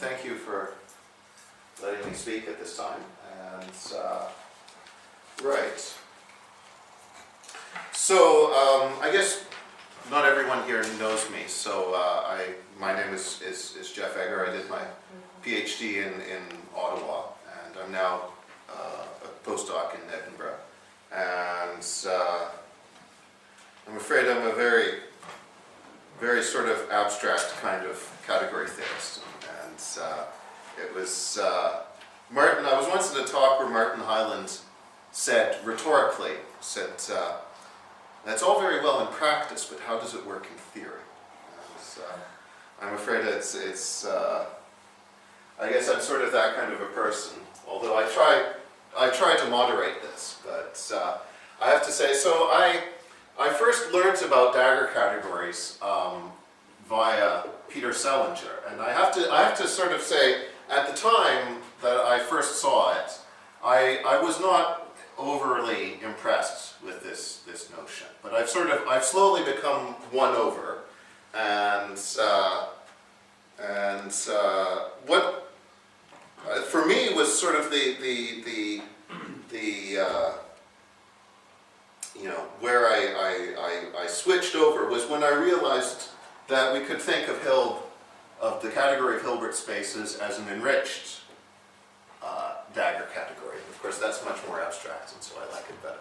thank you for letting me speak at this time. And right. So I guess not everyone here knows me. So my name is Jeff Egger. I did my PhD in Ottawa, and I'm now a postdoc in Edinburgh. And I'm afraid I'm a very, very sort of abstract kind of category theorist. And it was Martin. I was once at a talk where Martin Hyland said rhetorically, that's all very well in practice, but how does it work in theory? And, I'm afraid it's I guess I'm sort of that kind of a person, although I try to moderate this, but I have to say, so I first learned about dagger categories via Peter Selinger, and I have to sort of say, at the time that I first saw it, I was not overly impressed with this notion, but I've slowly become won over, and what for me was sort of the you know, where I switched over was when I realized that we could think of Hilb, of the category of Hilbert spaces, as an enriched dagger category. Of course, that's much more abstract, and so I like it better.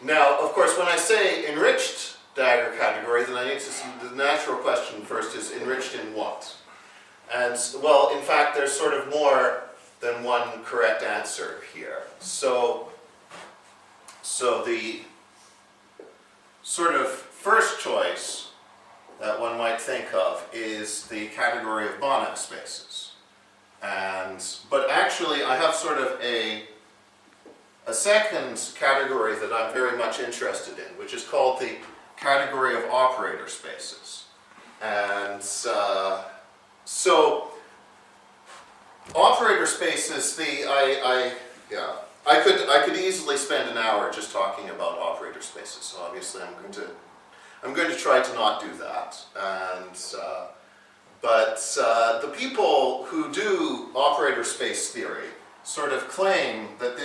Now, of course, when I say enriched dagger category, then I need to see the natural question first is enriched in what? And, well, in fact, there's sort of more than one correct answer here. So the sort of first choice that one might think of is the category of Banach spaces. But actually, I have sort of a second category that I'm very much interested in, which is called the category of operator spaces. And so operator spaces, I could easily spend an hour just talking about operator spaces. So obviously, I'm going to try to not do that. But the people who do operator space theory sort of claim that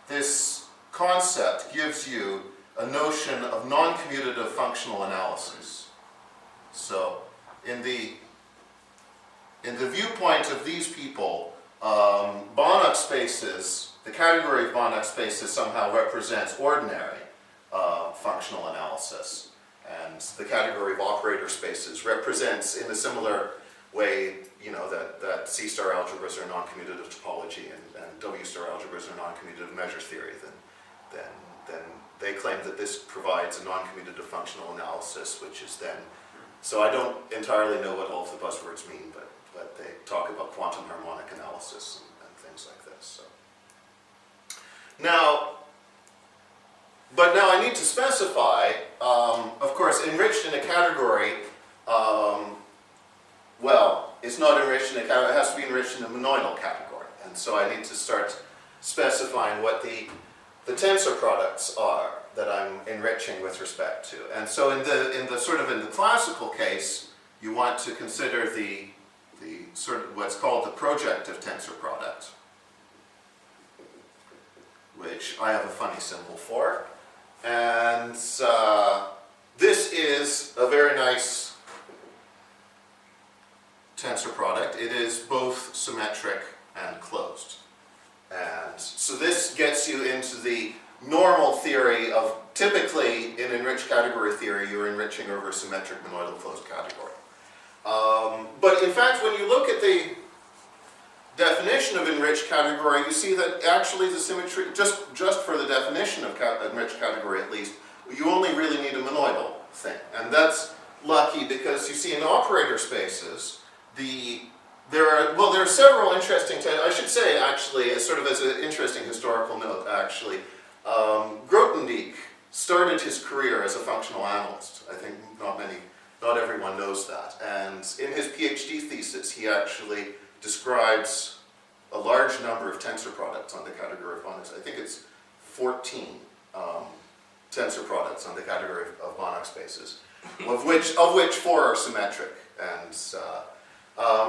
this concept gives you a notion of non-commutative functional analysis. So in the viewpoint of these people, Banach spaces, the category of Banach spaces somehow represents ordinary functional analysis. And the category of operator spaces represents, in a similar way, you know, that C-star algebras are non-commutative topology and W-star algebras are non-commutative measure theory, then they claim that this provides a non-commutative functional analysis, which is then, so I don't entirely know what all of the buzzwords mean, but they talk about quantum harmonic analysis and things like this. So. But now I need to specify, of course, enriched in a category, well, it's not enriched in a category, it has to be enriched in a monoidal category. And so I need to start specifying what the tensor products are that I'm enriching with respect to. And so in the classical case, you want to consider the sort of what's called the projective tensor product, which I have a funny symbol for. And this is a very nice tensor product. It is both symmetric and closed. And so this gets you into the normal theory of, typically in enriched category theory, you're enriching over a symmetric monoidal closed category. But in fact, when you look at the definition of enriched category, you see that actually the symmetry, just for the definition of enriched category at least, you only really need a monoidal thing. And that's lucky because you see in operator spaces, there are several interesting, I should say actually, as an interesting historical note actually, Grothendieck started his career as a functional analyst. I think not everyone knows that. And in his PhD thesis, he actually describes a large number of tensor products on the category of Banach. I think it's 14 tensor products on the category of Banach spaces, of which 4 are symmetric. And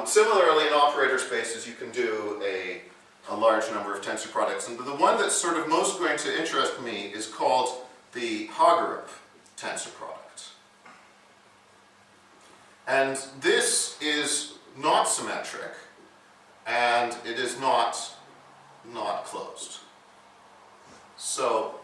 similarly, in operator spaces, you can do a large number of tensor products. And the one that's sort of most going to interest me is called the Hagerup tensor product. And this is not symmetric, and it is not closed. So,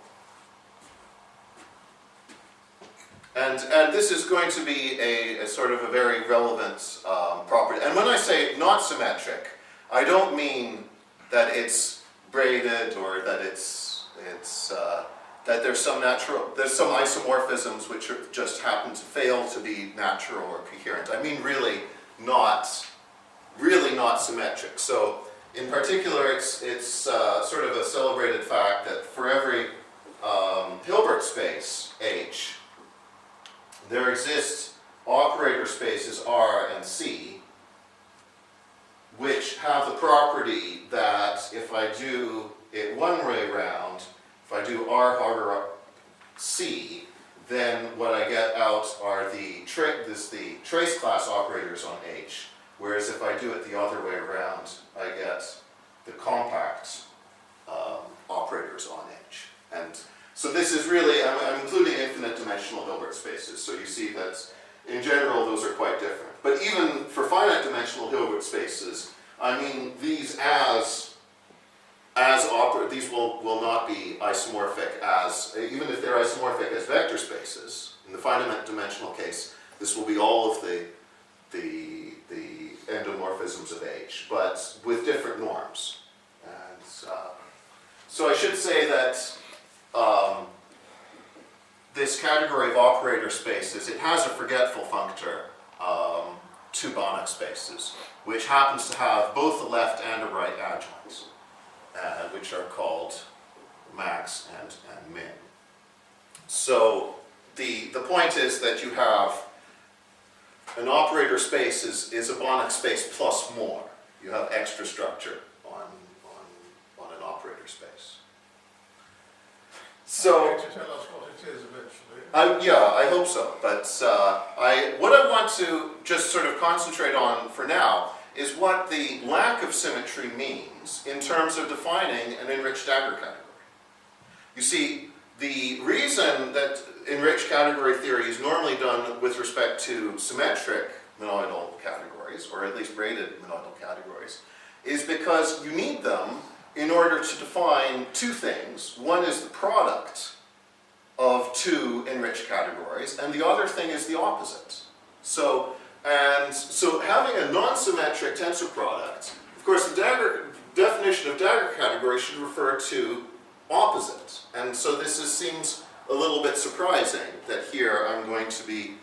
and this is going to be a sort of a very relevant property. And when I say not symmetric, I don't mean that it's braided or that that there's some isomorphisms which just happen to fail to be natural or coherent. I mean really not symmetric. So in particular, it's sort of a celebrated fact that for every Hilbert space H, there exist operator spaces R and C, which have the property that if I do it one way round, if I do R Hagerup C, then what I get out are the trace class operators on H, whereas if I do it the other way around, I get the compact operators on H. And so this is really, I'm including infinite dimensional Hilbert spaces, so you see that in general those are quite different. But even for finite dimensional Hilbert spaces, I mean these these will not be isomorphic as, even if they're isomorphic as vector spaces. In the finite dimensional case, this will be all of the endomorphisms of H, but with different norms. And so I should say that this category of operator spaces, it has a forgetful functor to Banach spaces, which happens to have both a left and a right adjoint, which are called max and min. So the point is that you have an operator space is a Banach space plus more. You have extra structure on an operator space. So, Can you tell us what it is eventually? yeah, I hope so. But what I want to just sort of concentrate on for now is what the lack of symmetry means in terms of defining an enriched dagger category. You see, the reason that enriched category theory is normally done with respect to symmetric monoidal categories, or at least braided monoidal categories, is because you need them in order to define two things. One is the product of two enriched categories, and the other thing is the opposite. So having a non-symmetric tensor product, of course the definition of dagger category should refer to opposite. And so this seems a little bit surprising that here I'm going to be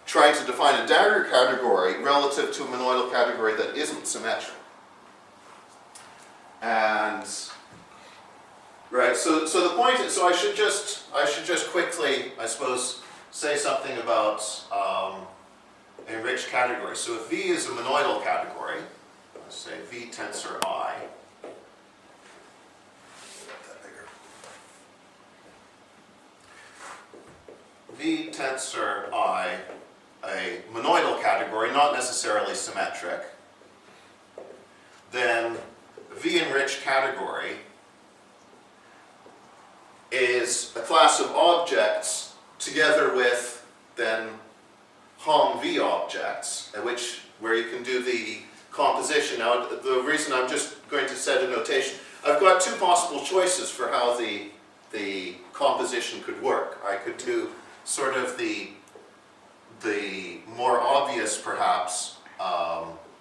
trying to define a dagger category relative to a monoidal category that isn't symmetric. And right, so the point is, so I should just quickly, I suppose, say something about enriched category. So if V is a monoidal category, let's say V tensor I. V tensor I, a monoidal category, not necessarily symmetric, then V-enriched category is a class of objects together with then Hom V objects, where you can do the composition. Now, the reason I'm just going to set a notation, I've got two possible choices for how the composition could work. I could do sort of the more obvious, perhaps,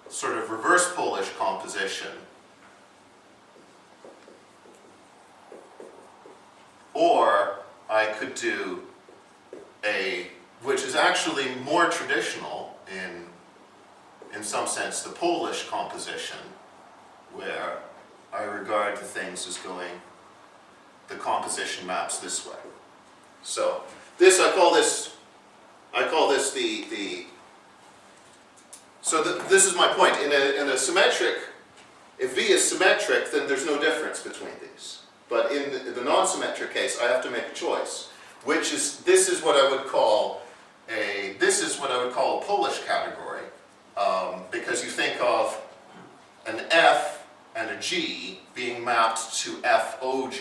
sort of reverse Polish composition, or I could do which is actually more traditional in some sense, the Polish composition, where I regard the things as going, the composition maps this way. So this, I call this this is my point. In a symmetric, if V is symmetric, then there's no difference between these. But in the non-symmetric case, I have to make a choice, this is what I would call this is what I would call a Polish category, because you think of an F and a G being mapped to FOG,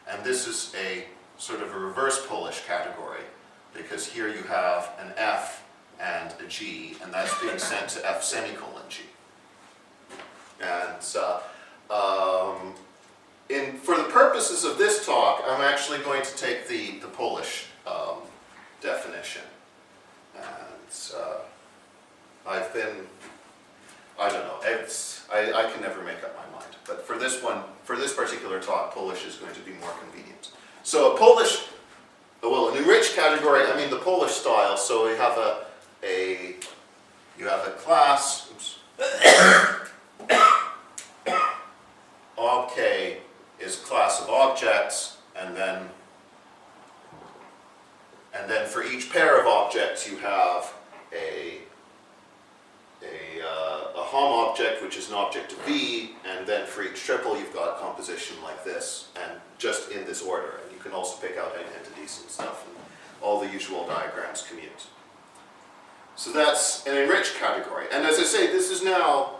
and this is a sort of a reverse Polish category, because here you have an F and a G, and that's being sent to F semicolon G. And for the purposes of this talk, I'm actually going to take the Polish definition. And I don't know, I can never make up my mind. But for this particular talk, Polish is going to be more convenient. So an enriched category, I mean the Polish style, so we have you have a class, oops. Obk is class of objects, and then for each pair of objects you have a Hom object, which is an object of V, and then for each triple you've got a composition like this, and just in this order. And you can also pick out identities and stuff, and all the usual diagrams commute. So that's an enriched category. And as I say, this is now,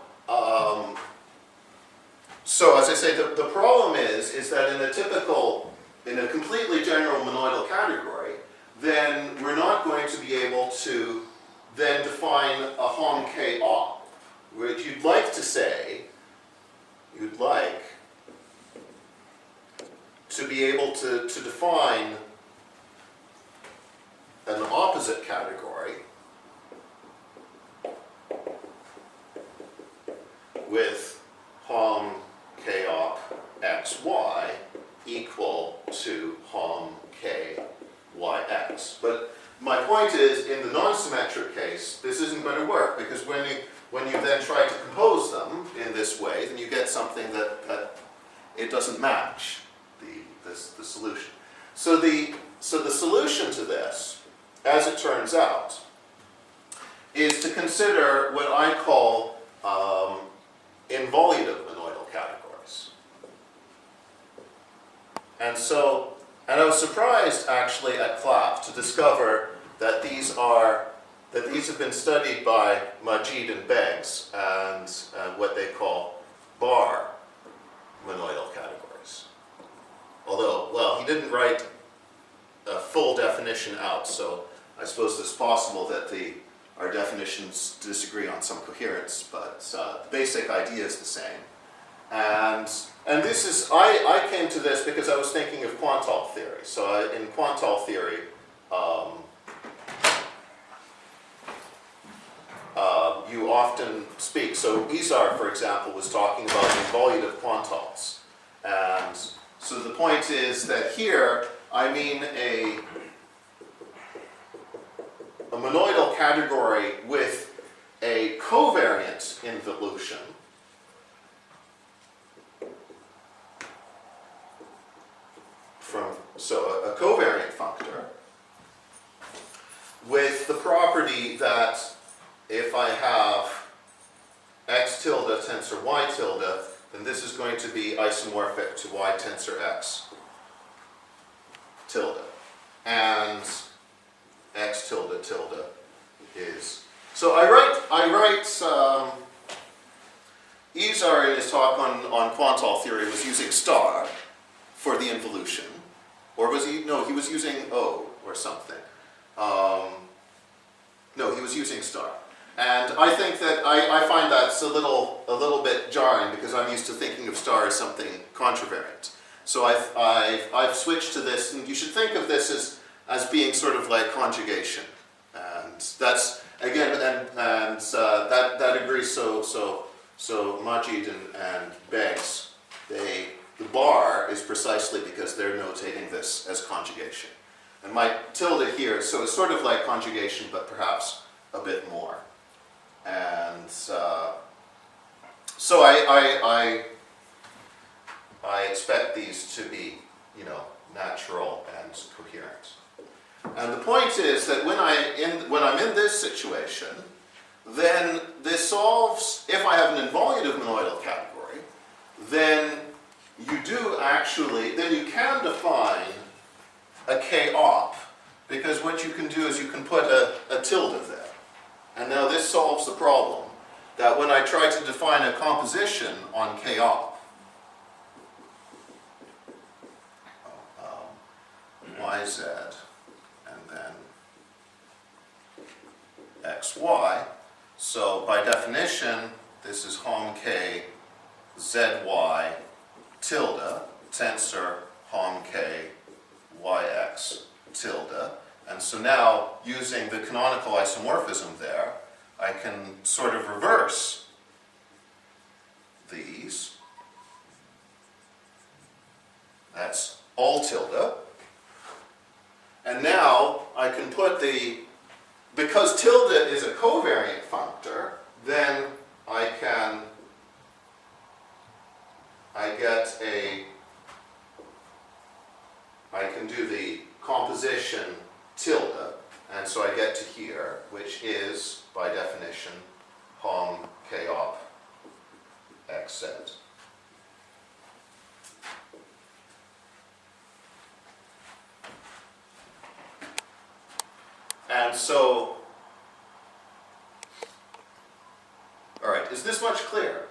so as I say, the problem is that in a completely general monoidal category, then we're not going to be able to then define a Hom K op, which you'd like to say, you'd like to be able to define an opposite category with Hom K op xy equal to Hom K yx. But my point is, in the non-symmetric case, this isn't going to work, because when you then try to compose them in this way, then you get something that it doesn't match the solution. So the solution to this, as it turns out, is to consider what I call involutive monoidal categories. And I was surprised actually at CLAP to discover that these have been studied by Majid and Beggs and what they call bar monoidal categories. Although, well, he didn't write a full definition out, so I suppose it's possible that our definitions disagree on some coherence, but the basic idea is the same. And this is, I came to this because I was thinking of quantile theory. So in quantile theory, you often speak. So Izar, for example, was talking about involutive quantiles. And so the point is that here, I mean a monoidal category with a covariant involution so a covariant functor with the property that if I have x tilde tensor y tilde, then this is going to be isomorphic to y tensor x tilde. And x tilde tilde is. So I write Izar in his talk on quantile theory was using star for the involution. Or was he? No, he was using O or something. No, he was using star. And I think that I find that's a little bit jarring, because I'm used to thinking of star as something contravariant. So I've switched to this, and you should think of this as being sort of like conjugation. And that's, again, and that agrees. So Majid and Beggs, the bar is precisely because they're notating this as conjugation. And my tilde here, so it's sort of like conjugation, but perhaps a bit more. And so I expect these to be, natural and coherent. And the point is that when I'm in this situation, then this solves, if I have an involutive monoidal category, then you can define a K op, because what you can do is you can put a tilde there. And now this solves the problem that when I try to define a composition on K-op, yz, and then xy, so by definition, this is hom k zy tilde, tensor hom k yx tilde. And so now, using the canonical isomorphism there, I can sort of reverse these. That's all tilde. And now I can put because tilde is a covariant functor, then I can do the composition tilde, and so I get to here, which is, by definition, hom k-op xz. And so, all right, is this much clearer,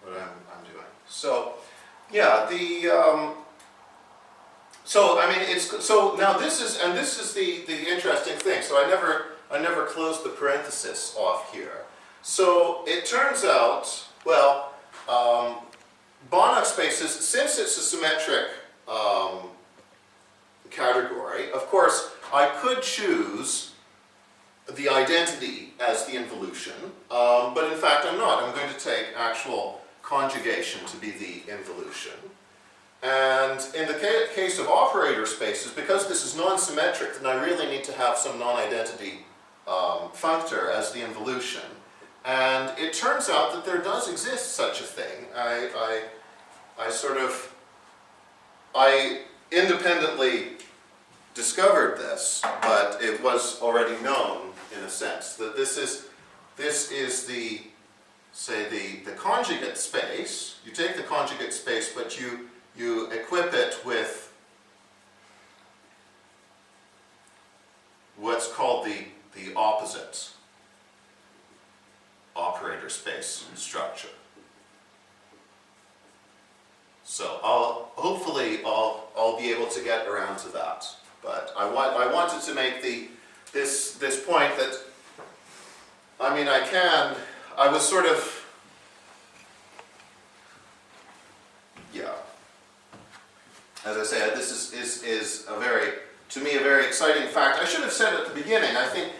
what I'm doing? So, yeah, so I mean, so now this is the interesting thing. So I never closed the parenthesis off here. So it turns out, well, Banach spaces, since it's a symmetric category, of course, I could choose the identity as the involution, but in fact I'm not. I'm going to take actual conjugation to be the involution. And in the case of operator spaces, because this is non-symmetric, then I really need to have some non-identity functor as the involution. And it turns out that there does exist such a thing. I independently discovered this, but it was already known in a sense that this is the, say, the conjugate space. You take the conjugate space, but you equip it with what's called the opposite operator space structure. So hopefully I'll be able to get around to that. But I wanted to make this point that, I mean, I was sort of, yeah. As I say, this is a very, to me, a very exciting fact. I should have said at the beginning, I think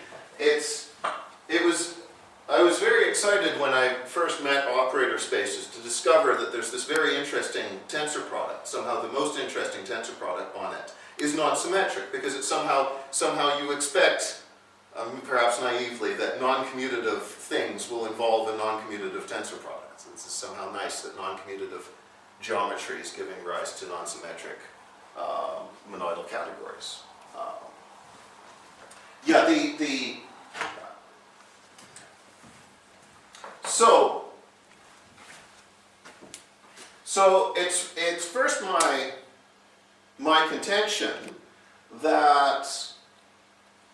I was very excited when I first met operator spaces to discover that there's this very interesting tensor product, somehow the most interesting tensor product on it is non-symmetric, because it's somehow you expect, perhaps naively, that non-commutative things will involve a non-commutative tensor product. It's somehow nice that non-commutative geometry is giving rise to non-symmetric monoidal categories. So it's first my contention that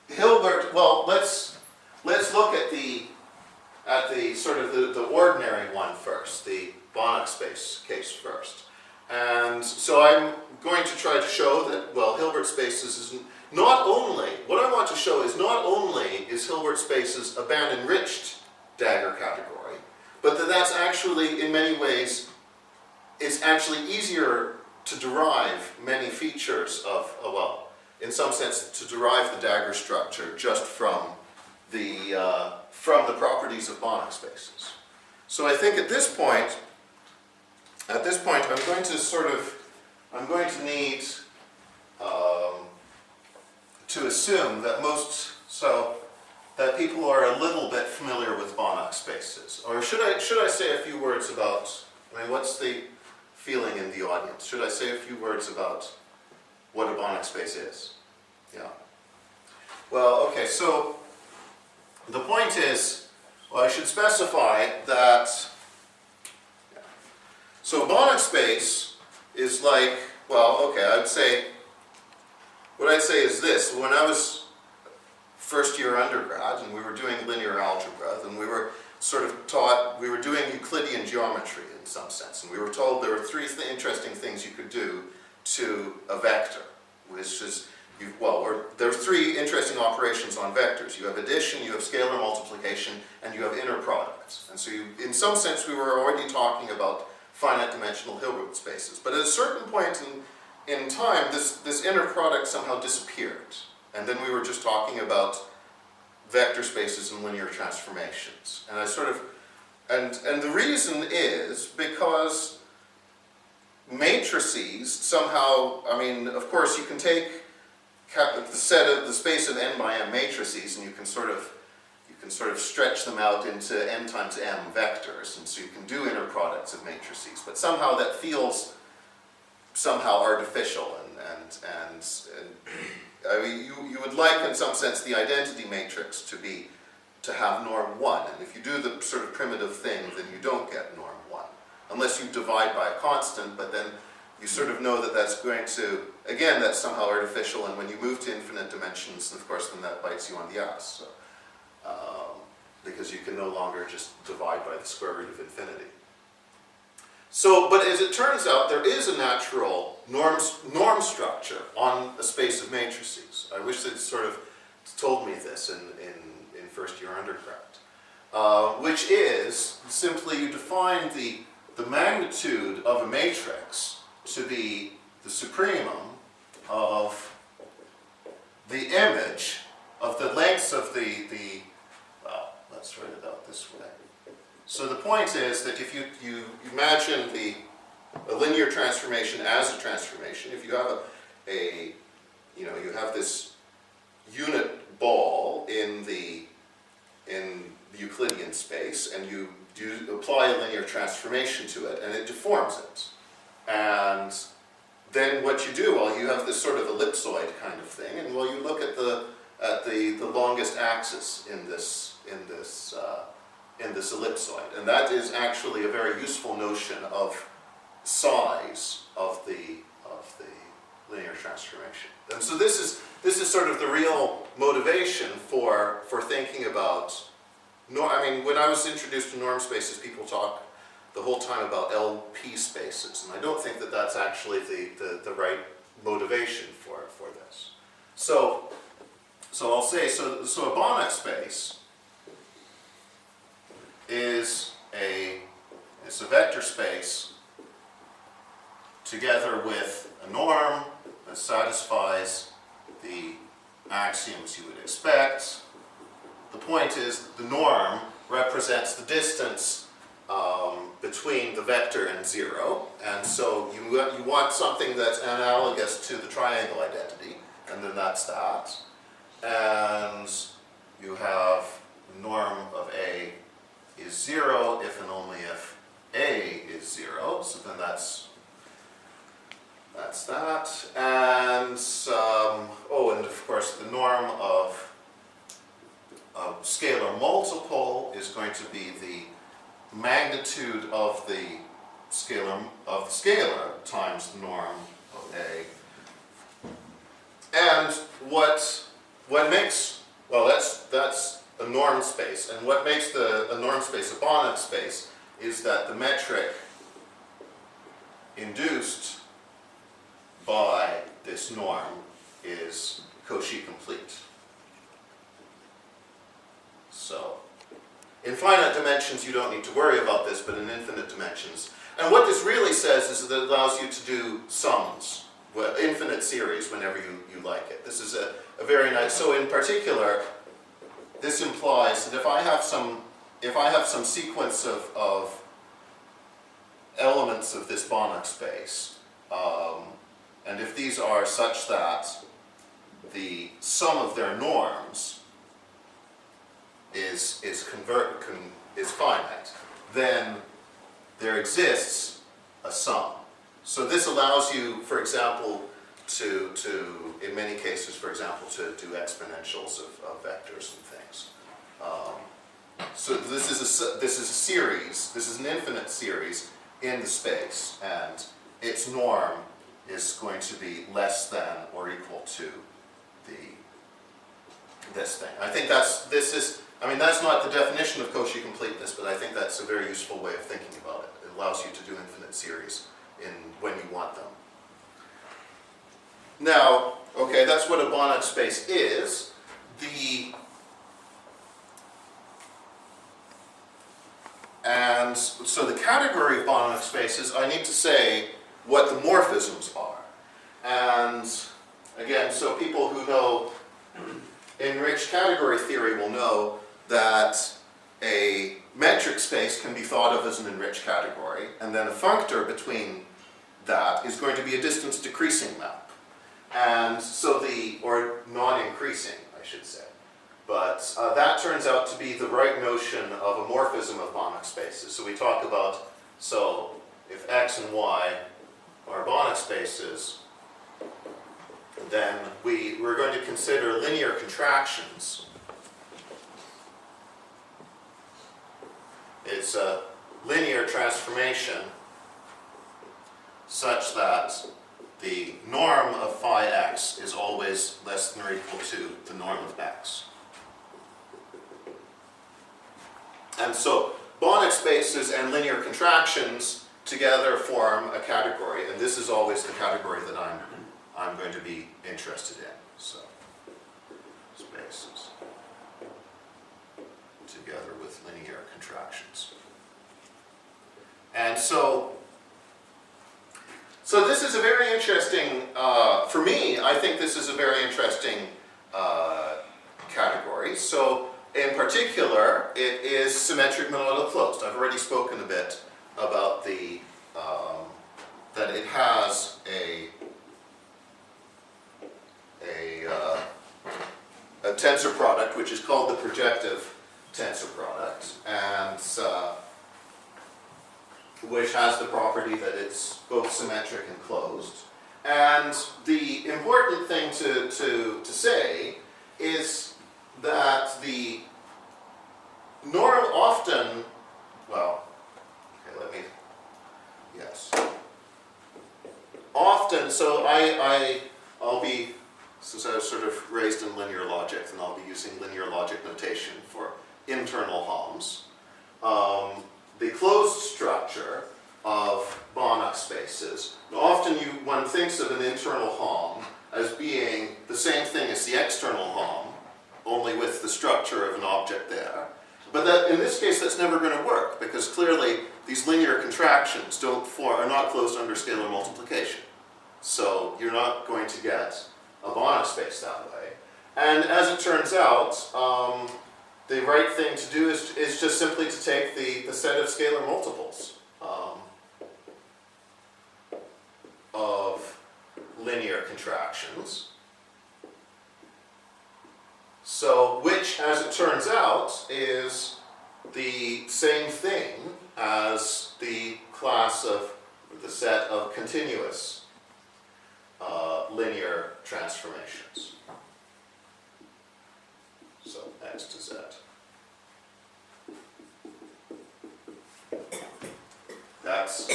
Hilbert, well, let's look at the sort of the ordinary one first, the Banach space case first. And so I'm going to try to show that, well, Hilbert spaces is not only, what I want to show is not only is Hilbert spaces a band-enriched dagger category, but that's actually, in many ways, it's actually easier to derive many features of, well, in some sense, to derive the dagger structure just from the properties of Banach spaces. So I think at this point, I'm going to need to assume that that people are a little bit familiar with Banach spaces. Or should I say a few words about, I mean, what's the feeling in the audience? Should I say a few words about what a Banach space is? Yeah. Well, okay, so the point is, well, I should specify that, so Banach space is like, well, okay, I'd say what I'd say is this. When I was first year undergrad and we were doing linear algebra, then we were sort of taught, we were doing Euclidean geometry in some sense, and we were told there were three interesting things you could do to a vector, which is, there are three interesting operations on vectors. You have addition, you have scalar multiplication, and you have inner products. And so in some sense we were already talking about finite dimensional Hilbert spaces. But at a certain point in time, this inner product somehow disappeared. And then we were just talking about vector spaces and linear transformations. And I sort of, and the reason is because matrices somehow, I mean, of course you can take the space of n by m matrices and you can sort of stretch them out into n times m vectors, and so you can do inner products of matrices, but somehow that feels somehow artificial, and I mean, you would like in some sense the identity matrix to have norm 1, and if you do the sort of primitive thing, then you don't get norm 1, unless you divide by a constant, but then you sort of know that that's going to, again, that's somehow artificial, and when you move to infinite dimensions, of course, then that bites you on the ass, so, because you can no longer just divide by the square root of infinity. So, but as it turns out, there is a natural norm structure on a space of matrices. I wish they'd sort of told me this in first year undergrad, which is simply you define the magnitude of a matrix to be the supremum of the image of the lengths of well, let's write it out this way. So the point is that if you imagine a linear transformation as a transformation, if you have you have this unit ball in the Euclidean space, and you apply a linear transformation to it, and it deforms it. And then what you do, well, you have this sort of ellipsoid kind of thing, and well, you look at the longest axis in this ellipsoid, and that is actually a very useful notion of size of the linear transformation. And so this is sort of the real motivation for thinking about. I mean, when I was introduced to norm spaces, people talk the whole time about LP spaces, and I don't think that that's actually the right motivation for this. So I'll say, so a Banach space is a vector space together with a norm that satisfies the axioms you would expect. The point is the norm represents the distance between the vector and 0, and so you want something that's analogous to the triangle identity, and then that's that. And you have the norm of A is 0 if and only if A is 0, so then that's that. And and of course the norm of scalar multiple is going to be the magnitude of the scalar times the norm of A. And what makes, well, that's a norm space, and what makes a norm space a Banach space is that the metric induced by this norm is Cauchy complete. So, in finite dimensions you don't need to worry about this, but in infinite dimensions. And what this really says is that it allows you to do sums, well, infinite series whenever you like it. This is a very nice, so in particular, this implies that if I have some sequence of elements of this Banach space, and if these are such that the sum of their norms is finite, then there exists a sum. So this allows you, for example, to in many cases, for example, to do exponentials of vectors and things. So this is a series. This is an infinite series in the space, and its norm is going to be less than or equal to this thing. I think that's not the definition of Cauchy completeness, but I think that's a very useful way of thinking about it. It allows you to do infinite series when you want them. Now, okay, that's what a Banach space is. And so the category of Banach spaces, I need to say what the morphisms are. And again, so people who know enriched category theory will know that a metric space can be thought of as an enriched category, and then a functor between that is going to be a distance decreasing map. And so or non-increasing, I should say. But that turns out to be the right notion of a morphism of Banach spaces. So we talk about, so if x and y are Banach spaces, then we're going to consider linear contractions. It's a linear transformation such that the norm of phi x is always less than or equal to the norm of x. And so Banach spaces and linear contractions together form a category, and this is always the category that I'm going to be interested in. So spaces together with linear contractions. And so this is a very interesting, for me, I think this is a very interesting category. So in particular, it is symmetric monoidal closed. I've already spoken a bit about that it has a tensor product, which is called the projective tensor product, and which has the property that it's both symmetric and closed. And the important thing to say is that the norm often, often, so I'll be, since I was sort of raised in linear logic, then I'll be using linear logic notation for internal Hilbs. The closed structure of Banach spaces, often one thinks of an internal Hilb as being the same thing as the external Hilb, only with the structure of an object there. But that, in this case, that's never going to work, because clearly these linear contractions are not closed under scalar multiplication. So you're not going to get a Banach space that way. And as it turns out, the right thing to do is just simply to take the set of scalar multiples of linear contractions. So, which, as it turns out, is the same thing as the class of the set of continuous linear transformations. So, x to z. That's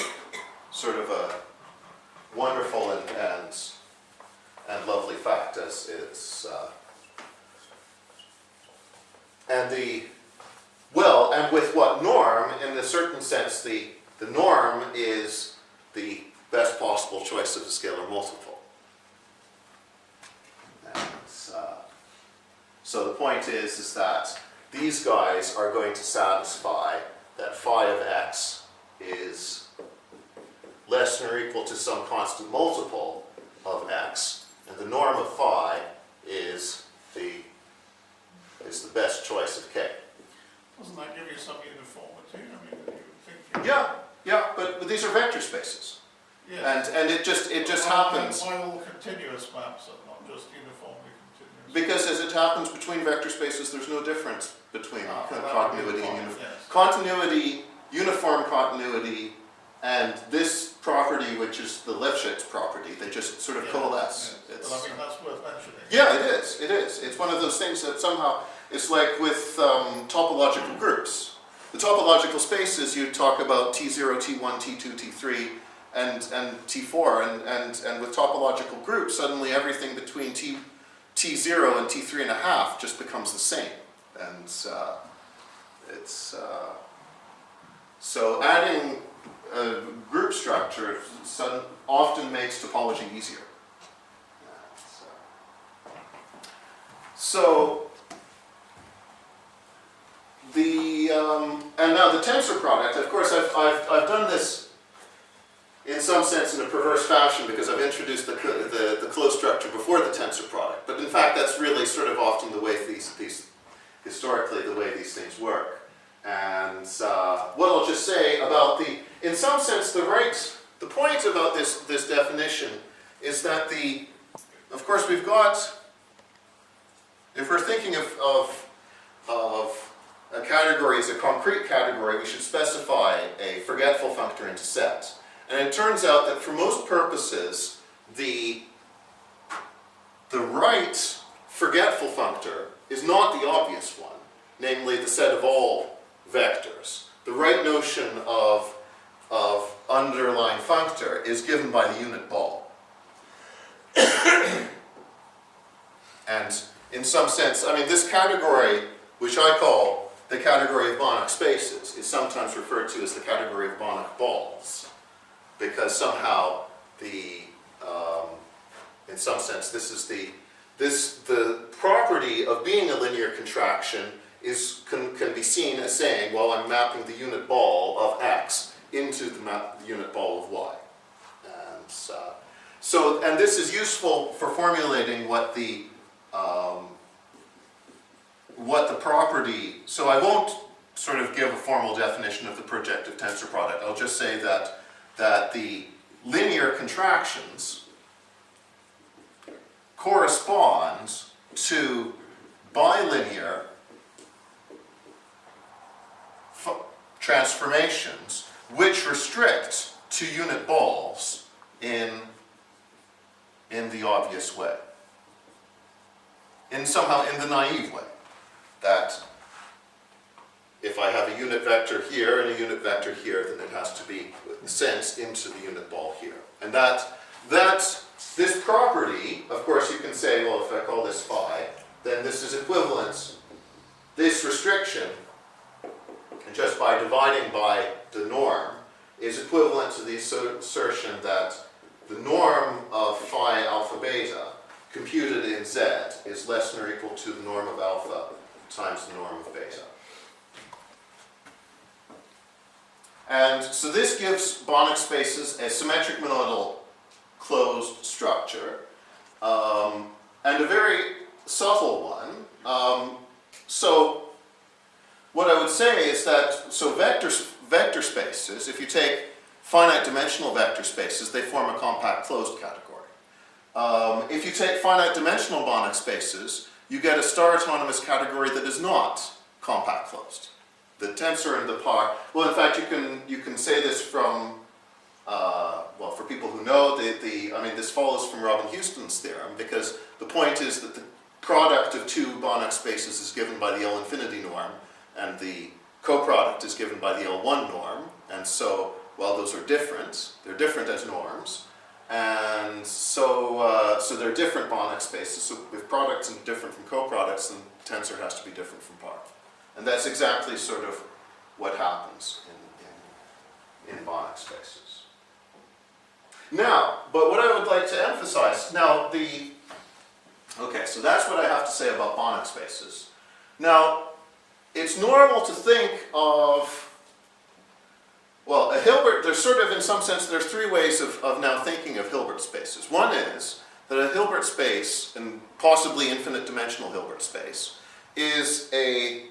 sort of a wonderful and lovely fact, as it's and with what norm, in a certain sense, the norm is the best possible choice of the scalar multiple. And, so the point is that these guys are going to satisfy that phi of x is less than or equal to some constant multiple of x, and the norm of phi is the best choice of k. Doesn't that give you some uniformity? I mean, you think Yeah, but these are vector spaces. yes. And it just happens. Why all continuous maps are not just uniformly continuous? Because as it happens between vector spaces, there's no difference between continuity and uniform. Yes. Continuity, uniform continuity, and this property, which is the Lifshitz property, they just sort of coalesce. Yes. But I mean, that's worth mentioning. Yeah, it is. It's one of those things that somehow, it's like with topological groups. The topological spaces, you talk about T0, T1, T2, T3, T4, and with topological groups, suddenly everything between T0 and T3.5 just becomes the same. And so adding a group structure often makes topology easier. So and now the tensor product. Of course, I've done this in some sense in a perverse fashion because I've introduced the closed structure before the tensor product. But in fact, that's really sort of often the way historically the way these things work. And what I'll just say about in some sense, the point about this definition is that of course, we've got, if we're thinking of a category as a concrete category, we should specify a forgetful functor into set. And it turns out that for most purposes, the right forgetful functor is not the obvious one, namely the set of all vectors. The right notion of underlying functor is given by the unit ball. And in some sense, I mean, this category, which I call the category of Banach spaces, is sometimes referred to as the category of Banach balls, because somehow in some sense, the property of being a linear contraction can be seen as saying, well, I'm mapping the unit ball of X into the unit ball of Y. And this is useful for formulating what the property, so I won't sort of give a formal definition of the projective tensor product. I'll just say that the linear contractions correspond to bilinear transformations which restrict to unit balls in the obvious way. Somehow in the naive way. That if I have a unit vector here and a unit vector here, then it has to be sent into the unit ball here. And this property, of course, you can say, well, if I call this phi, then this is equivalent, this restriction, and just by dividing by the norm, is equivalent to the assertion that the norm of phi alpha beta computed in Z is less than or equal to the norm of alpha times the norm of beta. And so this gives Banach spaces a symmetric monoidal closed structure, and a very subtle one. So what I would say is that, so vector spaces, if you take finite dimensional vector spaces, they form a compact closed category. If you take finite dimensional Banach spaces, you get a star autonomous category that is not compact closed. The tensor and the par, well, in fact, you can say this from, well, for people who know, I mean, this follows from Robin Houston's theorem, because the point is that the product of two Banach spaces is given by the L infinity norm, and the coproduct is given by the L1 norm, and so, well, those are different. They're different as norms, and so they're different Banach spaces. So if products are different from coproducts, then tensor has to be different from par. And that's exactly sort of what happens in Banach spaces. Now, but what I would like to emphasize, now okay, so that's what I have to say about Banach spaces. Now, it's normal to think of, well, a Hilbert, there's sort of, in some sense, there's three ways of now thinking of Hilbert spaces. One is that a Hilbert space, and possibly infinite dimensional Hilbert space, is an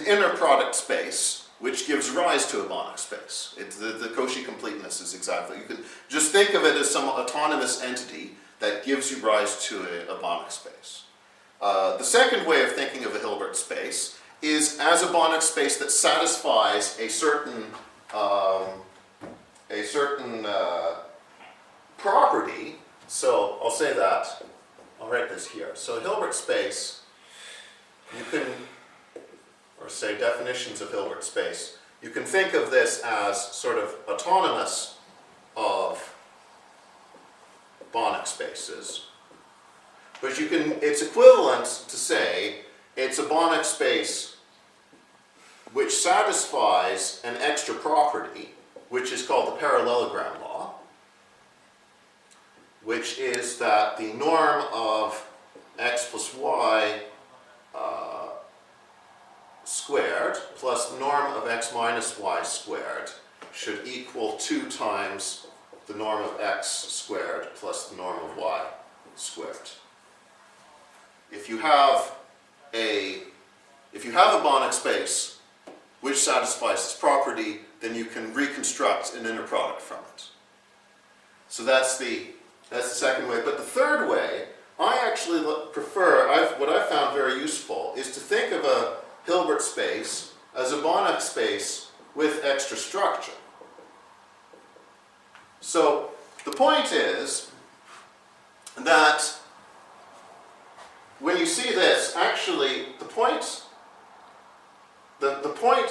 inner product space which gives rise to a Banach space. The Cauchy completeness is exactly, you can just think of it as some autonomous entity that gives you rise to a Banach space. The second way of thinking of a Hilbert space is as a Banach space that satisfies a certain property. So I'll say that, I'll write this here. So a Hilbert space, you can, or say definitions of Hilbert space, you can think of this as sort of autonomous of Banach spaces. But it's equivalent to say it's a Banach space which satisfies an extra property, which is called the parallelogram law, which is that the norm of x plus y squared plus the norm of x minus y squared should equal 2 times the norm of x squared plus the norm of y squared. If you have a Banach space which satisfies this property, then you can reconstruct an inner product from it. So that's the second way. But the third way, I actually prefer, what I found very useful, is to think of a Hilbert space as a Banach space with extra structure. So the point is that when you see this, actually the point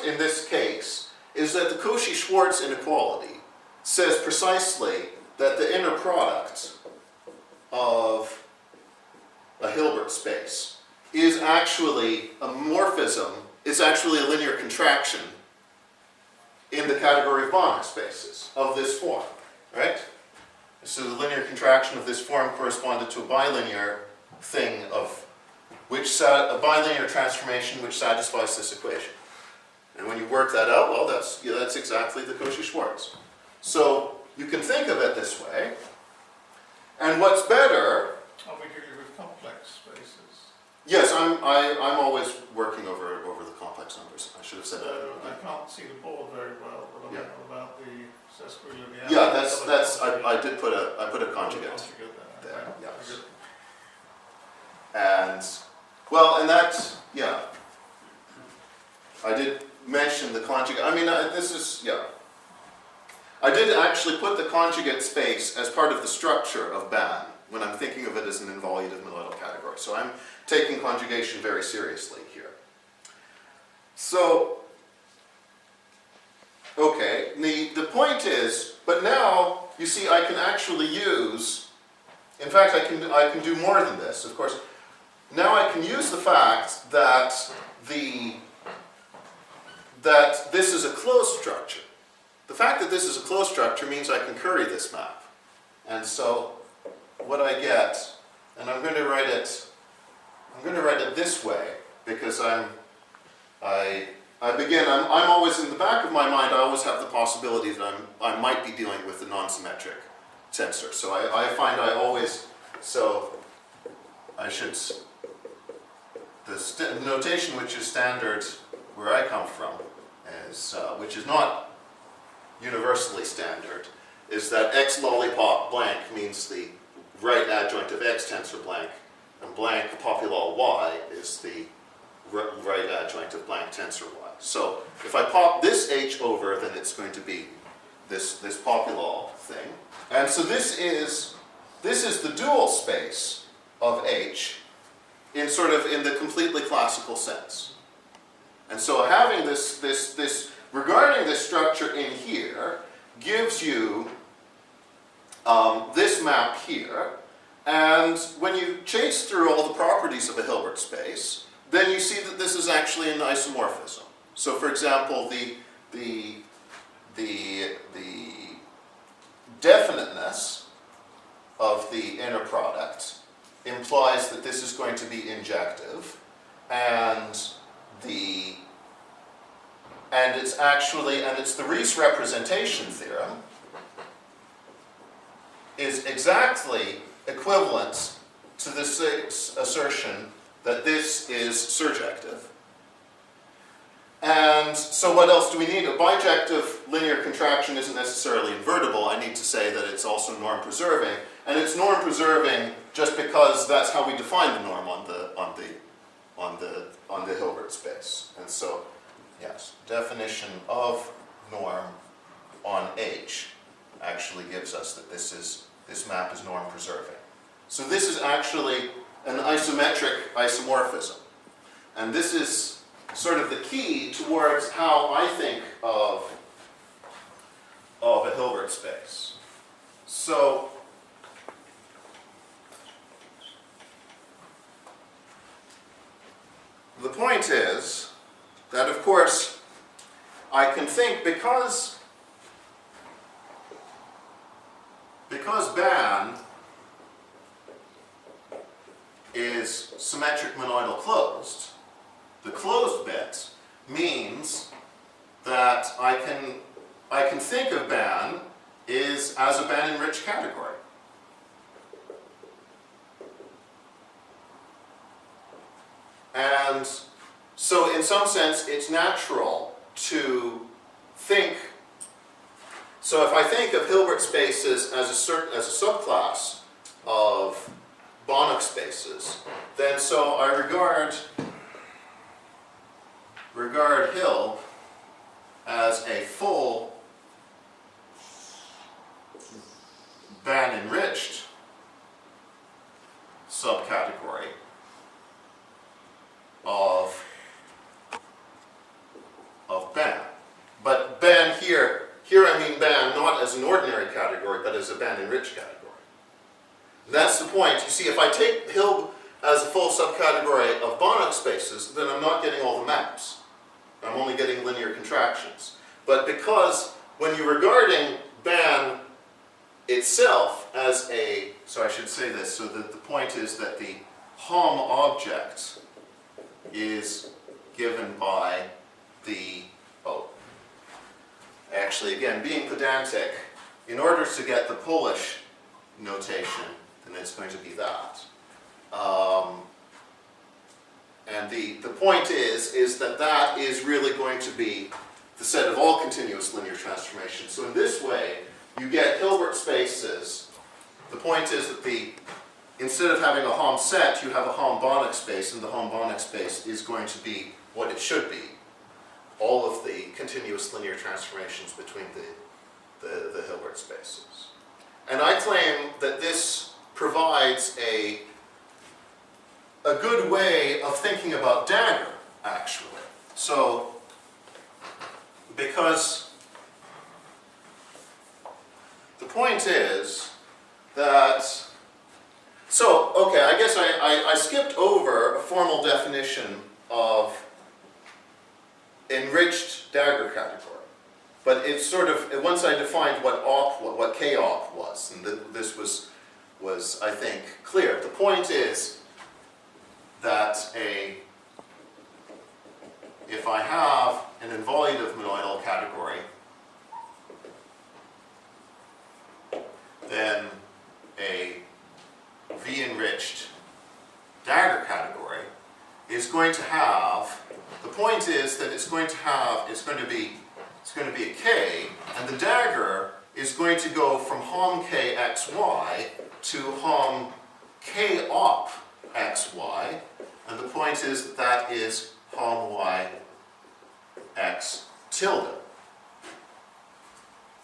in this case is that the Cauchy-Schwarz inequality says precisely that the inner product of a Hilbert space is actually a morphism, is actually a linear contraction in the category of Banach spaces of this form, right? So the linear contraction of this form corresponded to a bilinear thing of a bilinear transformation which satisfies this equation. And when you work that out, well, that's exactly the Cauchy-Schwarz. So you can think of it this way. And what's better? Are we dealing with complex spaces? Yes, I'm always working over the complex numbers. I should have said that. I can't see the board very well, but I don't know about the sesquilinearity. Yeah, that's I put a conjugate there. Yes. And well, and that, yeah. I did mention the conjugate. I mean, I did actually put the conjugate space as part of the structure of BAN when I'm thinking of it as an involutive monoidal category. So I'm taking conjugation very seriously here. So, okay, the point is, but now, you see, I can actually use, in fact, I can do more than this, of course. Now I can use the fact that this is a closed structure. The fact that this is a closed structure means I can curry this map. And so what I get, and I'm going to write it this way because I'm always in the back of my mind, I always have the possibility that I might be dealing with a non-symmetric tensor. So I find I always, so I should, the notation which is standard where I come from is, which is not universally standard, is that x lollipop blank means the right adjoint of x tensor blank, and blank populol y is the right adjoint of blank tensor y. So if I pop this h over, then it's going to be this populol thing. And so this is the dual space of h in the completely classical sense. And so having regarding this structure in here gives you this map here, and when you chase through all the properties of a Hilbert space, then you see that this is actually an isomorphism. So for example, the definiteness of the inner product implies that this is going to be injective, and it's the Riesz representation theorem is exactly equivalent to this assertion that this is surjective. And so what else do we need? A bijective linear contraction isn't necessarily invertible. I need to say that it's also norm-preserving, and it's norm-preserving just because that's how we define the norm on the Hilbert space. And so, yes, definition of norm on H actually gives us that this map is norm-preserving. So this is actually an isometric isomorphism, and this is sort of the key towards how I think of a Hilbert space. So the point is that, of course, I can think because ban is symmetric monoidal closed, the closed bit means that I can think of ban as a ban-enriched category. And so in some sense it's natural to think, so if I think of Hilbert spaces as a subclass of Banach spaces, then so I regard Hilb as a full ban-enriched subcategory of ban. But ban here I mean ban not as an ordinary category, but as a ban-enriched category. That's the point. You see, if I take Hilb as a full subcategory of Banach spaces, then I'm not getting all the maps. I'm only getting linear contractions. But because when you're regarding ban itself as a, so I should say this, so that the point is that the Hom object is given by the, actually again, being pedantic, in order to get the Polish notation, then it's going to be that. And the point is that that is really going to be the set of all continuous linear transformations. So in this way, you get Hilbert spaces. The point is that instead of having a Hom set, you have a Hom Banach space, and the Hom Banach space is going to be what it should be. All of the continuous linear transformations between the Hilbert spaces. And I claim that this provides a good way of thinking about dagger, actually. So, because the point is that, so, okay, I guess I skipped over a formal definition of enriched dagger category. But it's sort of, once I defined what K-op was, and this was, I think, clear. The point is that if I have an involutive monoidal category, then a V-enriched dagger category is going to have, the point is that it's going to be a K, and the dagger is going to go from Hom K xy to Hom K op xy, and the point is that is Hom y x tilde.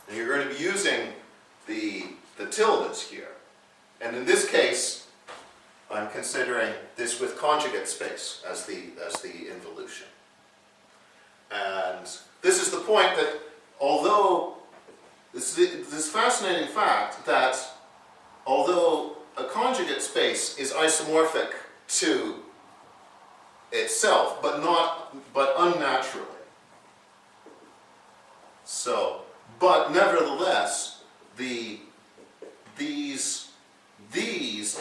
And you're going to be using the tildes here. And in this case, I'm considering this with conjugate space as the involution. And this is the point that, although this fascinating fact that although a conjugate space is isomorphic to itself, but unnaturally. So, but nevertheless, these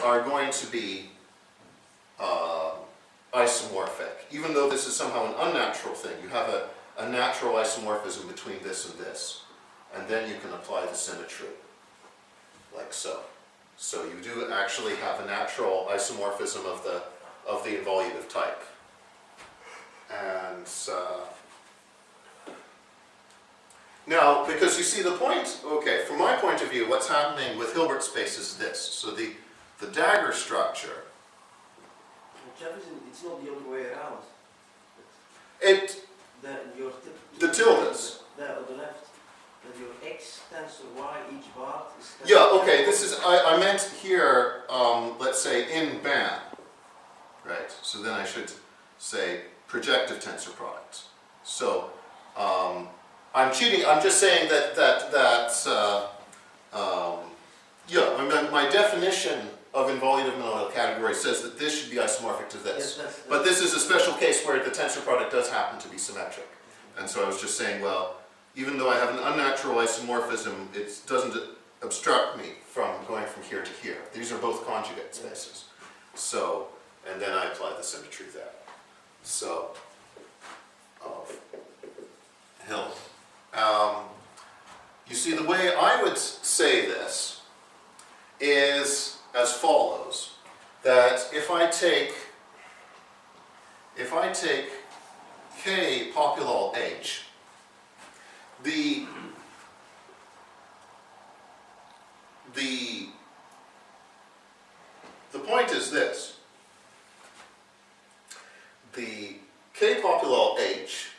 are going to be isomorphic, even though this is somehow an unnatural thing. You have a natural isomorphism between this and this, and then you can apply the symmetry, like so. So you do actually have a natural isomorphism of the involutive type. And now, because you see the point, okay, from my point of view, what's happening with Hilbert space is this. So the dagger structure. Jefferson, it's not the other way around. The tildes. There on the left. That your x tends to y, each bar is... Yeah, okay, this is, I meant here, let's say in ban. Right, so then I should say projective tensor product. So, I'm cheating, I'm just saying that Yeah, my definition of involutive monoidal category says that this should be isomorphic to this. Yes, But this is a special case where the tensor product does happen to be symmetric. And so I was just saying, well, even though I have an unnatural isomorphism, it doesn't obstruct me from going from here to here. These are both conjugate spaces. So, and then I apply the symmetry there. So, of Hilb. You see, the way I would say this is as follows, that if I take K populol H, the point is this. The K populol H,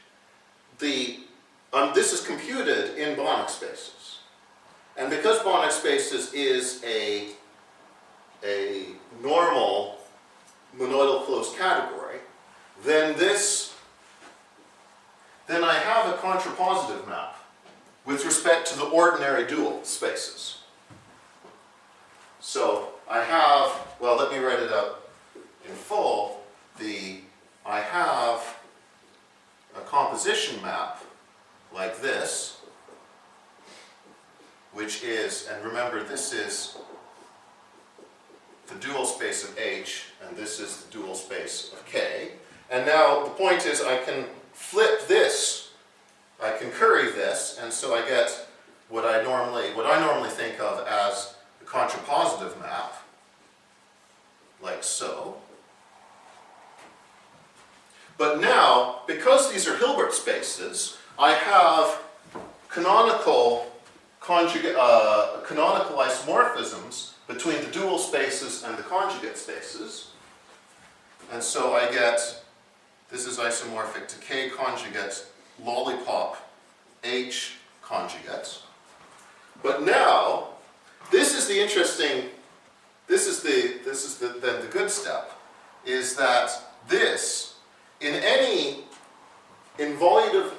this is computed in Banach spaces. And because Banach spaces is a normal monoidal closed category, then I have a contrapositive map with respect to the ordinary dual spaces. So I have, well, let me write it out in full. I have a composition map like this, which is, and remember, this is the dual space of H, and this is the dual space of K. And now the point is I can flip this, I can curry this, and so I get what I normally think of as the contrapositive map, like so. But now, because these are Hilbert spaces, I have canonical isomorphisms between the dual spaces and the conjugate spaces. And so I get, this is isomorphic to K conjugate lollipop H conjugate. But now, this is the interesting, then the good step, is that this, in any involutive,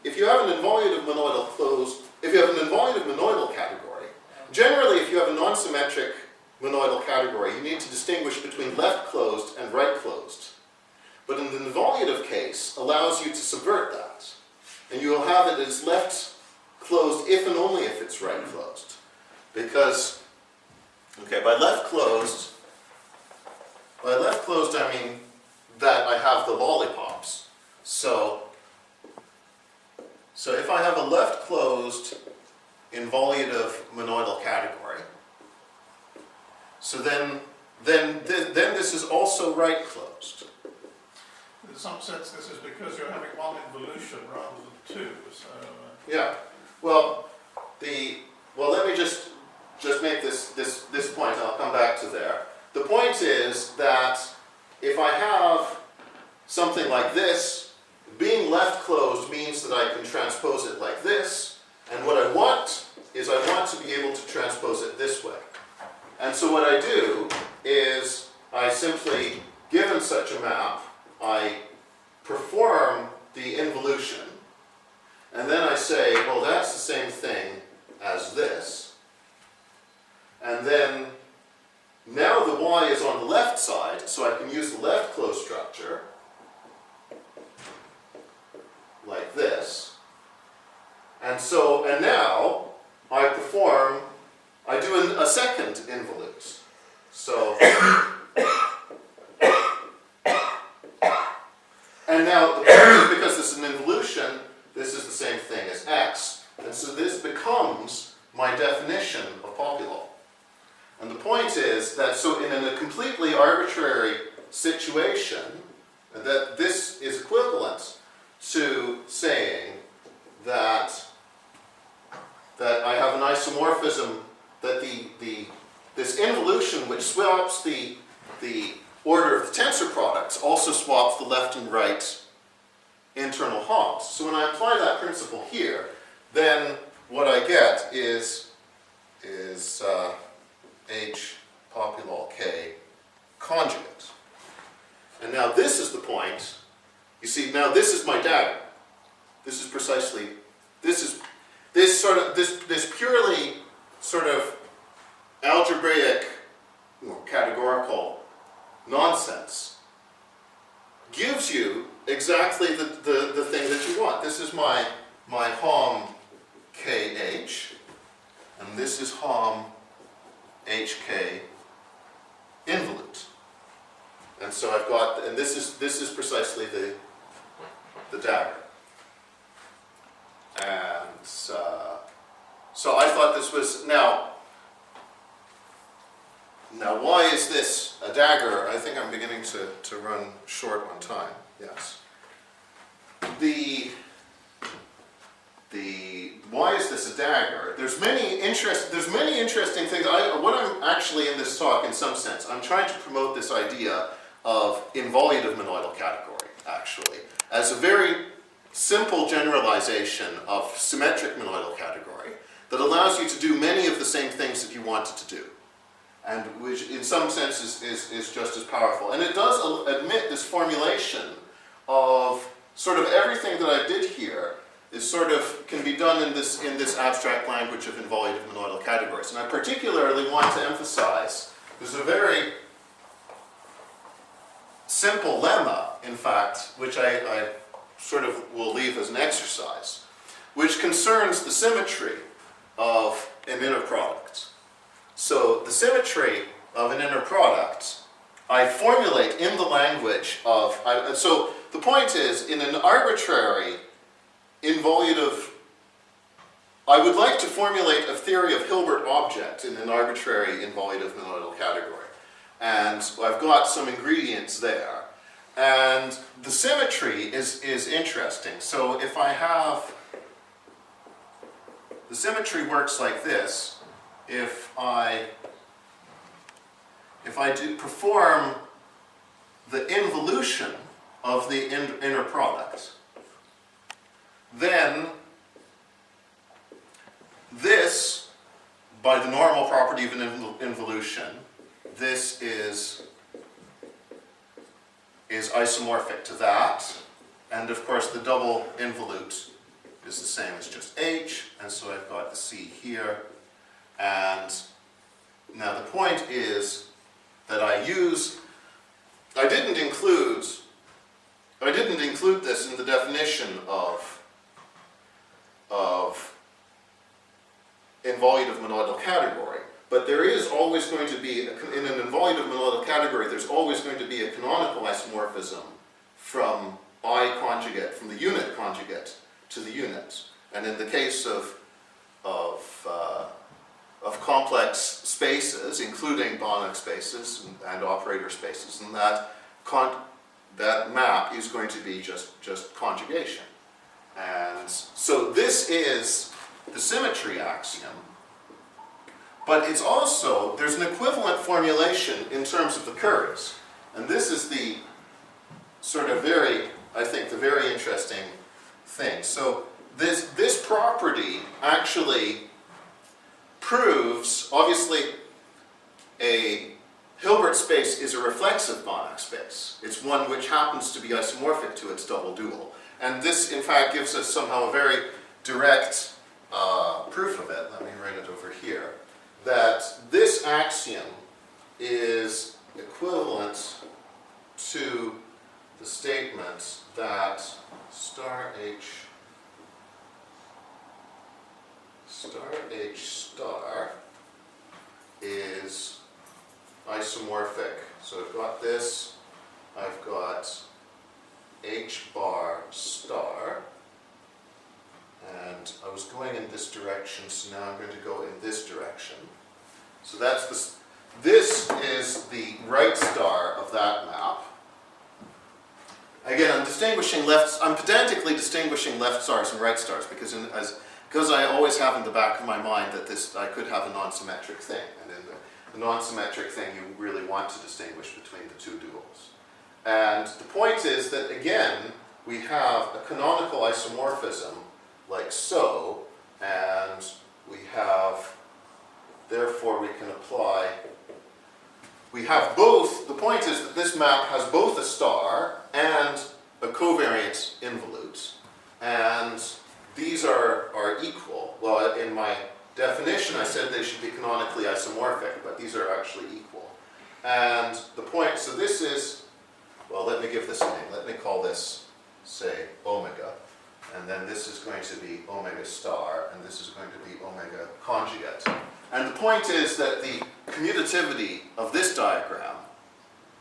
if you have an involutive monoidal closed, if you have an involutive monoidal category, generally if you have a non-symmetric monoidal category, you need to distinguish between left closed and right closed. But in the involutive case, allows you to subvert that. And you will have it as left closed if and only if it's right closed. Because, okay, by left closed I mean that I have the lollipops. So if I have a left closed involutive monoidal category, so then this is also right closed. In some sense, this is because you're having one involution rather than two. So, Yeah. Well, let me just make this point, and I'll come back to there. The point is that if I have something like this, being left closed means that I can transpose it like this, and what I want is I want to be able to transpose it this way. And so what I do is I simply, given such a map, I perform the involution, and then I say, well, that's the same thing as this. And then, now the y is on the left side, so I can use the left closed structure, like this. And now, I do a second involute. So, and now, the point is, because this is an involution, this is the same thing as x, and so this becomes my definition of populol. And the point is that, so in a completely arbitrary situation, that this is equivalent to saying that I have an isomorphism, that this involution which swaps the order of the tensor products also swaps the left and right internal hops. So when I apply that principle here, then what I get is H populol K conjugate. And now this is the point. You see, now this is my dagger. This is precisely, this purely sort of algebraic or categorical nonsense gives you exactly the thing that you want. This is my Hom KH, and this is Hom HK involute. And so I've got, and this is precisely the dagger. And so I thought this was, now why is this a dagger? I think I'm beginning to run short on time, yes. Why is this a dagger? There's many interesting things. What I'm actually in this talk, in some sense, I'm trying to promote this idea of involutive monoidal category, actually, as a very simple generalization of symmetric monoidal category that allows you to do many of the same things that you wanted to do, and which in some sense is just as powerful. And it does admit this formulation of sort of everything that I did here is sort of can be done in this abstract language of involutive monoidal categories. And I particularly want to emphasize there's a very simple lemma, in fact, which I sort of will leave as an exercise, which concerns the symmetry of an inner product. So the symmetry of an inner product I formulate in the language of, so the point is, in an arbitrary involutive, I would like to formulate a theory of Hilbert object in an arbitrary involutive monoidal category. And I've got some ingredients there. And the symmetry is interesting. So if I have, the symmetry works like this. If I do perform the involution of the inner product, then this, by the normal property of an involution, this is isomorphic to that, and of course the double involute is the same as just H, and so I've got the C here. And now the point is that I didn't include this in the definition of involutive monoidal category, but there is always going to be, in an involutive monoidal category, there's always going to be a canonical isomorphism from I conjugate, from the unit conjugate to the unit. And in the case of complex spaces, including Banach spaces and operator spaces, and that map is going to be just conjugation. And so this is the symmetry axiom, but it's also, there's an equivalent formulation in terms of the curves. And this is the sort of I think the very interesting thing. So this property actually proves, obviously, a Hilbert space is a reflexive Banach space. It's one which happens to be isomorphic to its double dual. And this, in fact, gives us somehow a very direct proof of it. Let me write it over here. That this axiom is equivalent to the statement that star H star is isomorphic. So I've got this, I've got H bar star, and I was going in this direction, so now I'm going to go in this direction. So that's this is the right star of that map. Again, I'm pedantically distinguishing left stars and right stars because I always have in the back of my mind that I could have a non-symmetric thing, and in the non-symmetric thing you really want to distinguish between the two duals. And the point is that, again, we have a canonical isomorphism like so, and we have, therefore we can apply, we have both, the point is that this map has both a star and a covariant involute, and these are equal. Well, in my definition I said they should be canonically isomorphic, but these are actually equal. And the point, so this is, well, let me give this a name. Let me call this, say, omega. And then this is going to be omega star, and this is going to be omega conjugate. And the point is that the commutativity of this diagram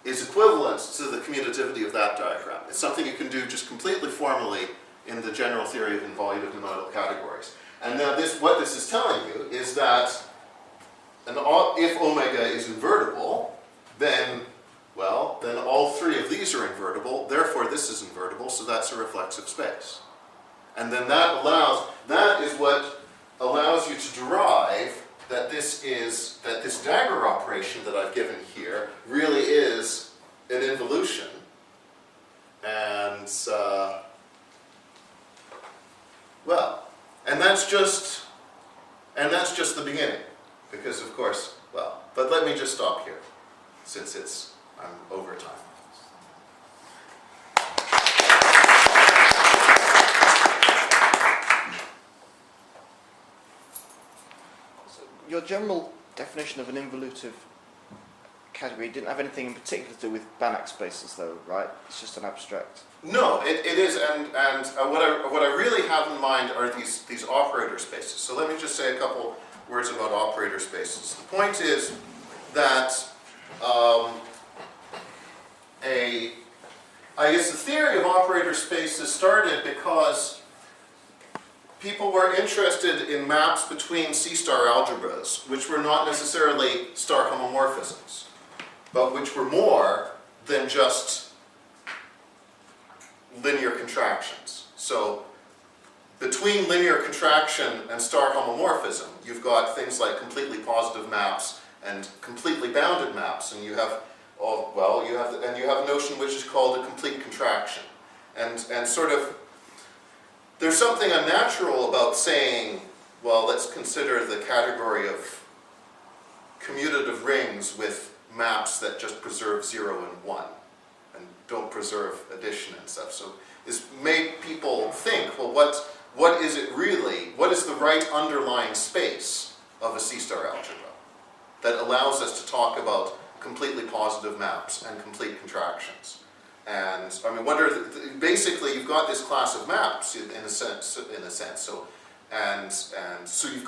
is equivalent to the commutativity of that diagram. It's something you can do just completely formally in the general theory of involutive monoidal categories. And now what this is telling you is that if omega is invertible, then all three of these are invertible, therefore this is invertible, so that's a reflexive space. And then that is what allows you to derive that this dagger operation that I've given here really is an involution. And that's just the beginning, because of course, but let me just stop here, since I'm over time. Your general definition of an involutive category didn't have anything in particular to do with Banach spaces, though, right? It's just an abstract. No, it is, and what I really have in mind are these operator spaces. So let me just say a couple words about operator spaces. The point is that I guess the theory of operator spaces started because people were interested in maps between C-star algebras, which were not necessarily star homomorphisms, but which were more than just linear contractions. So between linear contraction and star homomorphism, you've got things like completely positive maps and completely bounded maps, and you have a notion which is called a complete contraction, and sort of. There's something unnatural about saying, well, let's consider the category of commutative rings with maps that just preserve 0 and 1 and don't preserve addition and stuff. So this made people think, well, what is it really? What is the right underlying space of a C-star algebra that allows us to talk about completely positive maps and complete contractions? And I mean, basically you've got this class of maps in a sense. So you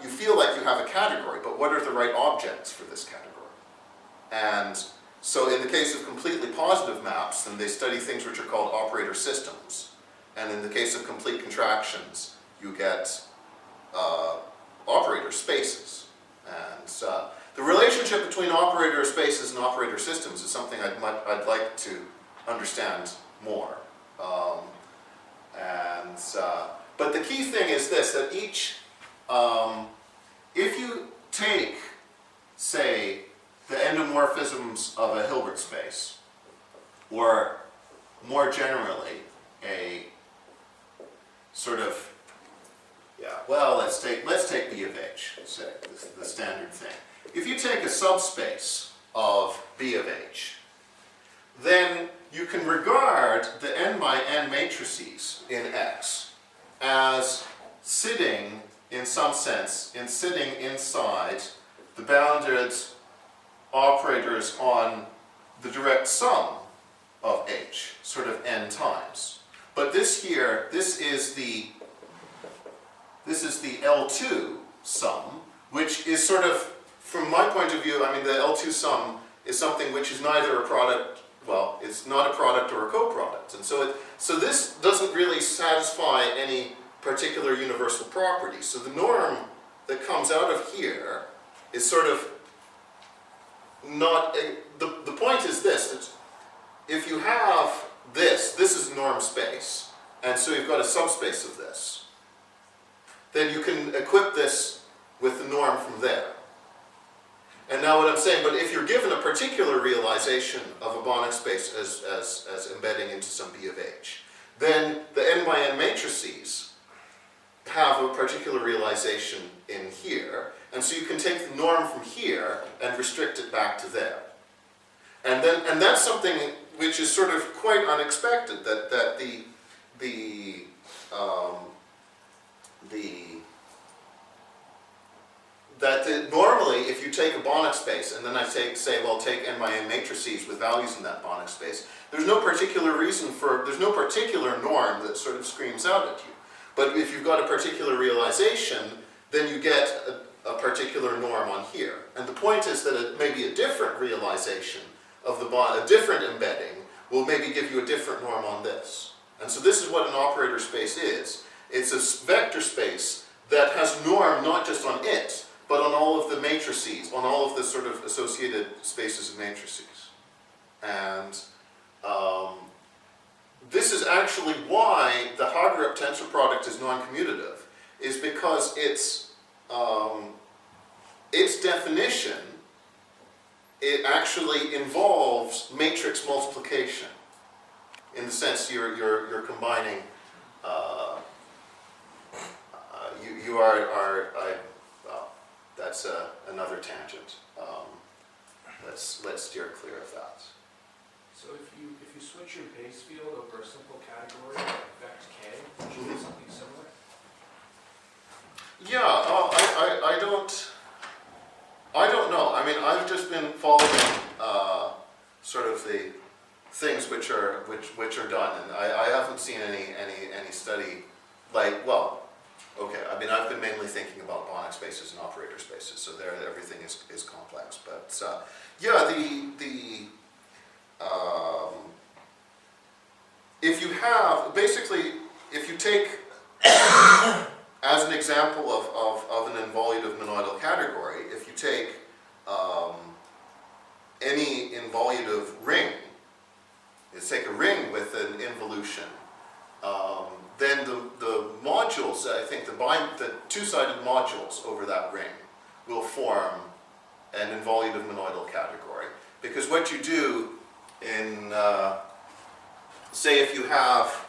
feel like you have a category, but what are the right objects for this category? And so in the case of completely positive maps, then they study things which are called operator systems. And in the case of complete contractions, you get operator spaces. And the relationship between operator spaces and operator systems is something I'd like to understand more. But the key thing is this, that if you take, say, the endomorphisms of a Hilbert space, or more generally, a sort of, let's take B of H, say, the standard thing. If you take a subspace of B of H, then you can regard the n by n matrices in X as sitting, in some sense, sitting inside the bounded operators on the direct sum of H, sort of n times. But this is the L2 sum, which is sort of, from my point of view, I mean, the L2 sum is something which is neither a product, it's not a product or a coproduct. And so this doesn't really satisfy any particular universal property. So the norm that comes out of here is sort of not, the point is this, that if you have this is norm space, and so you've got a subspace of this, then you can equip this with the norm from there. And now what I'm saying, but if you're given a particular realization of a Banach space as embedding into some B of H, then the n by n matrices have a particular realization in here, and so you can take the norm from here and restrict it back to there. And that's something which is sort of quite unexpected, that normally, if you take a Banach space, and then I say, well, take n by n matrices with values in that Banach space, there's no particular norm that sort of screams out at you. But if you've got a particular realization, then you get a particular norm on here. And the point is that it may be a different realization of a different embedding will maybe give you a different norm on this. And so this is what an operator space is. It's a vector space that has norm not just on it, but on all of the matrices, on all of the sort of associated spaces of matrices. And this is actually why the Hagerup tensor product is non-commutative, is because its definition, it actually involves matrix multiplication. In the sense you're combining, well, that's another tangent. Let's steer clear of that. So if you switch your base field over a simple category like vect k, should be something similar? Yeah, I don't know. I mean, I've just been following sort of the things which are done, and I haven't seen any study like, well, okay. I mean, I've been mainly thinking about Banach spaces and operator spaces, so there everything is complex. But yeah, if you have basically, if you take as an example of an involutive monoidal category, if you take any involutive ring, let's take a ring with an involution, then the modules, I think the two-sided modules over that ring will form an involutive monoidal category. Because what you do in, say if you have,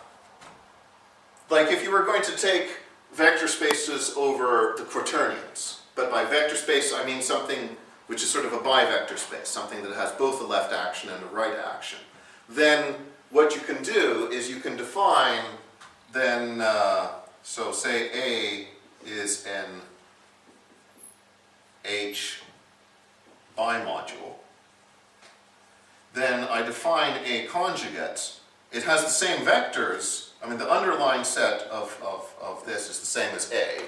like if you were going to take vector spaces over the quaternions, but by vector space I mean something which is sort of a bivector space, something that has both a left action and a right action, then what you can do is you can define then, so say A is an H bimodule, then I define a conjugate. It has the same vectors. I mean, the underlying set of this is the same as A,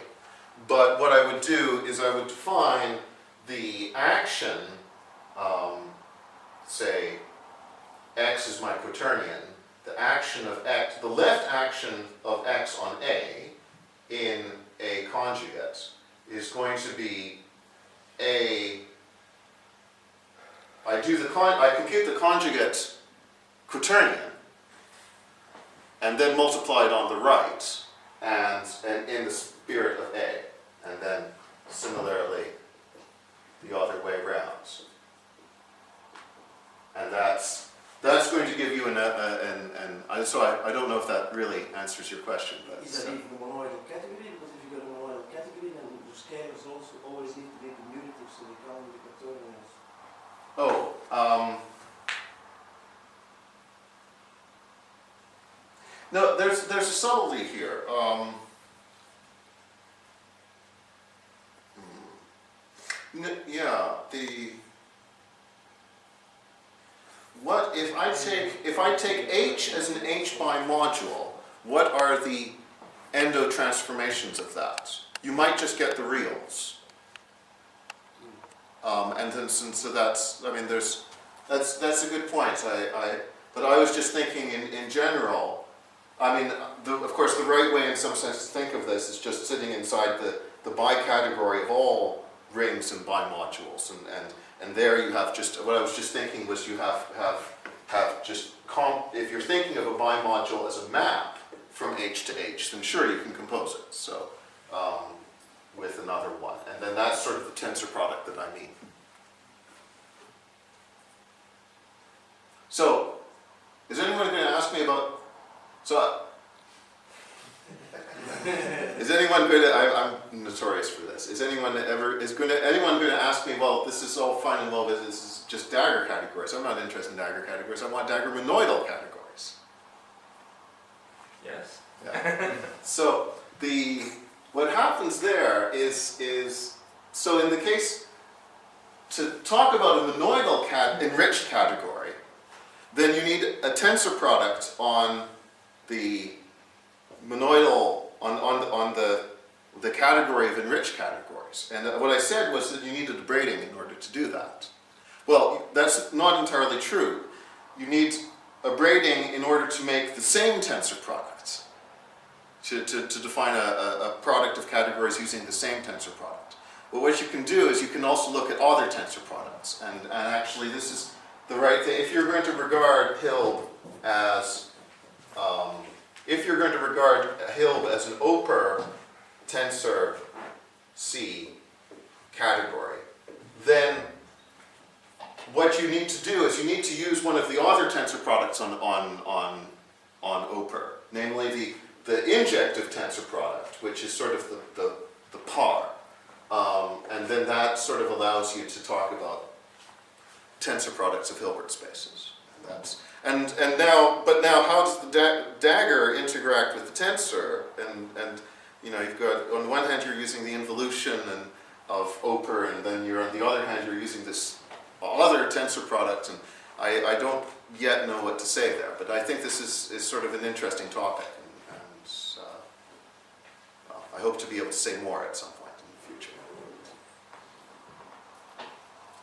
but what I would do is I would define the action, say X is my quaternion, the action of X, the left action of X on A in a conjugate is going to be A, I compute the conjugate quaternion and then multiply it on the right and in the spirit of A, and then similarly the other way around. And that's going to give you so I don't know if that really answers your question. But Is that even a monoidal category? Because if you got a monoidal category, then the scalars also always need to be commutative, so they can't be quaternions. Oh, no, there's a subtlety here. Yeah, what if I take H as an H bimodule? What are the endo transformations of that? You might just get the reals. And then so that's, I mean, that's a good point. But I was just thinking in general. I mean, of course, the right way in some sense to think of this is just sitting inside the bi-category of all rings and bimodules, and there you have just, what I was just thinking was you have just, if you're thinking of a bimodule as a map from H to H, then sure you can compose it, so, with another one, and then that's sort of the tensor product that I mean. So, is anyone going to ask me about, is anyone going to, I'm notorious for this, is anyone going to ask me, well, this is all fine and well, but this is just dagger categories. I'm not interested in dagger categories, I want dagger monoidal categories. So in the case, to talk about a monoidal enriched category, then you need a tensor product on the monoidal, on the category of enriched categories. And what I said was that you needed a braiding in order to do that. Well, that's not entirely true. You need a braiding in order to make the same tensor products, to define a product of categories using the same tensor product. But what you can do is you can also look at other tensor products, and actually this is the right thing. If you're going to regard Hilb as, an OPER tensor C category, then what you need to do is you need to use one of the other tensor products on OPER, namely the injective tensor product, which is sort of the par. And then that sort of allows you to talk about tensor products of Hilbert spaces. And now how does the dagger interact with the tensor? And you know, you've got, on the one hand, you're using the involution of OPER, and then on the other hand, you're using this other tensor product, and I don't yet know what to say there, but I think this is sort of an interesting topic, and well, I hope to be able to say more at some point in the future.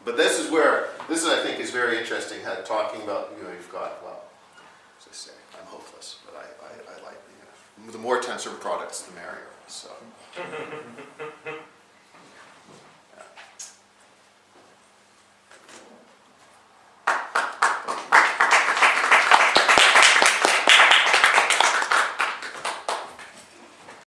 But this is I think is very interesting, talking about, you know, you've got, well, as I say, I'm hopeless, but I like the more tensor products, the merrier, so.